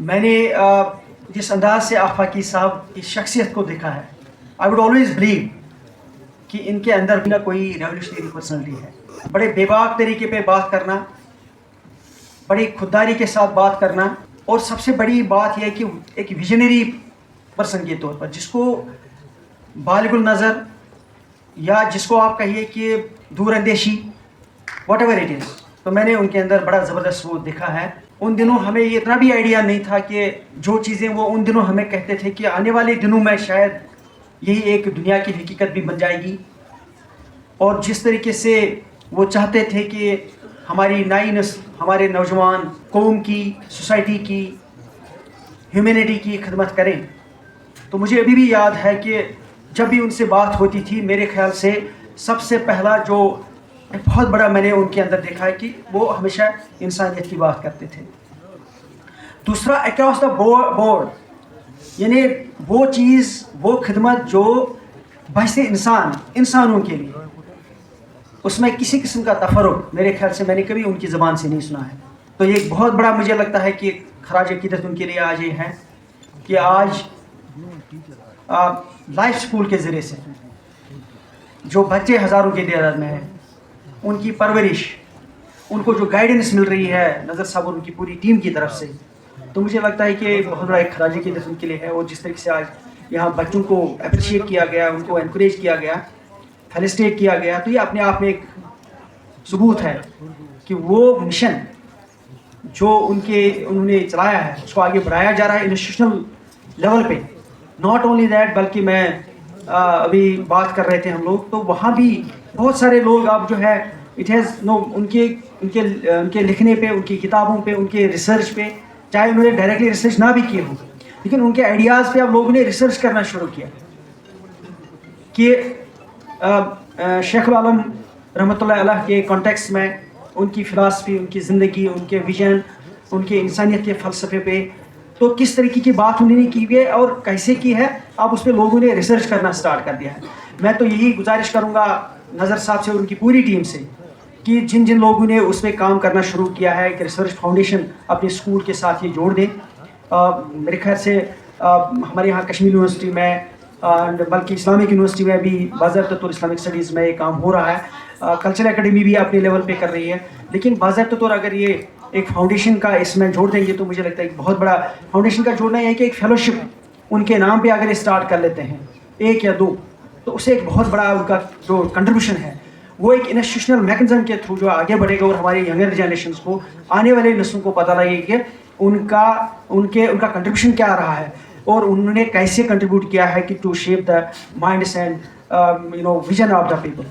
میں نے جس انداز سے آفاقی صاحب کی شخصیت کو دیکھا ہے, آئی ووڈ آلویز بلیو کہ ان کے اندر بھی نہ کوئی ریولیوشنری پرسنالٹی ہے. بڑے بے باک طریقے پہ بات کرنا, بڑی خودداری کے ساتھ بات کرنا, اور سب سے بڑی بات یہ ہے کہ ایک ویژنری پرسن کے طور پر جس کو بالغ النظر یا جس کو آپ کہیے کہ دور اندیشی واٹ ایور اٹ از, تو میں نے ان کے اندر بڑا زبردست وہ دیکھا ہے. ان دنوں ہمیں یہ اتنا بھی آئیڈیا نہیں تھا کہ جو چیزیں وہ ان دنوں ہمیں کہتے تھے کہ آنے والے دنوں میں شاید یہی ایک دنیا کی حقیقت بھی بن جائے گی. اور جس طریقے سے وہ چاہتے تھے کہ ہماری نئی نسل, ہمارے نوجوان قوم کی, سوسائٹی کی, ہیومینٹی کی خدمت کریں, تو مجھے ابھی بھی یاد ہے کہ جب بھی ان سے بات ہوتی تھی میرے خیال سے سب سے پہلا جو بہت بڑا میں نے ان کے اندر دیکھا ہے کہ وہ ہمیشہ انسانیت کی بات کرتے تھے. دوسرا, اکراس دا بورڈ, یعنی وہ چیز, وہ خدمت جو بحث انسانوں کے لیے, اس میں کسی قسم کا تفرق میرے خیال سے میں نے کبھی ان کی زبان سے نہیں سنا ہے. تو یہ ایک بہت بڑا مجھے لگتا ہے کہ خراج عقیدت ان کے لیے آج یہ ہے کہ آج لائف سکول کے ذریعے سے جو بچے ہزاروں کی تعداد میں ہیں, ان کی پرورش, ان کو جو گائیڈنس مل رہی ہے نظر صاحب اور ان کی پوری ٹیم کی طرف سے, تو مجھے لگتا ہے کہ بہت بڑا ایک خراج عقیدت ان کے لیے ہے. اور جس طریقے سے آج یہاں بچوں کو اپریشیٹ کیا گیا, ان کو انکریج کیا گیا, فیلسٹیٹ کیا گیا, تو یہ اپنے آپ میں ایک ثبوت ہے کہ وہ مشن جو انہوں نے چلایا ہے اس کو آگے بڑھایا جا رہا ہے انسٹیٹیوشنل لیول پہ. ناٹ اونلی دیٹ, بلکہ میں ابھی بات کر رہے تھے ہم لوگ, تو وہاں بھی بہت سارے لوگ اب جو ہے اٹ ہیز نو ان کے لکھنے پہ, ان کی کتابوں پہ, ان کے ریسرچ پہ, چاہے انہوں نے ڈائریکٹلی ریسرچ نہ بھی کیے ہوں, لیکن ان کے آئیڈیاز پہ اب لوگوں نے ریسرچ کرنا شروع کیا کہ شیخ العالم رحمۃ اللہ علیہ کے کانٹیکس میں ان کی فلاسفی, ان کی زندگی, ان کے ویژن, ان کے انسانیت کے فلسفے پہ تو کس طریقے کی بات انہوں نے کی ہے اور کیسے کی ہے, اب اس پہ لوگوں نے ریسرچ کرنا سٹارٹ کر دیا ہے. میں تو یہی گزارش کروں گا نظر صاحب سے اور ان کی پوری ٹیم سے کہ جن لوگوں نے اس پہ کام کرنا شروع کیا ہے کہ ریسرچ فاؤنڈیشن اپنے اسکول کے ساتھ یہ جوڑ دیں. میرے خیال سے ہمارے یہاں کشمیر یونیورسٹی میں بلکہ اسلامک یونیورسٹی میں بھی باضابطہ طور اسلامک اسٹڈیز میں یہ کام ہو رہا ہے. کلچرل اکیڈمی بھی اپنے لیول پہ کر رہی ہے, لیکن باضابطہ طور اگر یہ ایک فاؤنڈیشن کا اس میں جوڑ دیں گے تو مجھے لگتا ہے ایک بہت بڑا فاؤنڈیشن کا جوڑنا یہ ہے کہ ایک فیلوشپ ان کے نام پہ اگر اسٹارٹ کر لیتے ہیں 1 یا 2, تو اسے ایک بہت بڑا ان کا جو کنٹریبیوشن ہے وہ ایک انسٹیٹیوشنل میکنزم کے تھرو جو آگے بڑھے گا اور ہماری ینگر جنریشنس کو, آنے والے نسلوں کو پتہ لگے کہ ان کا کنٹریبیوشن کیا رہا ہے اور انہوں نے کیسے کنٹریبیوٹ کیا ہے کہ to shape the minds and vision of the people.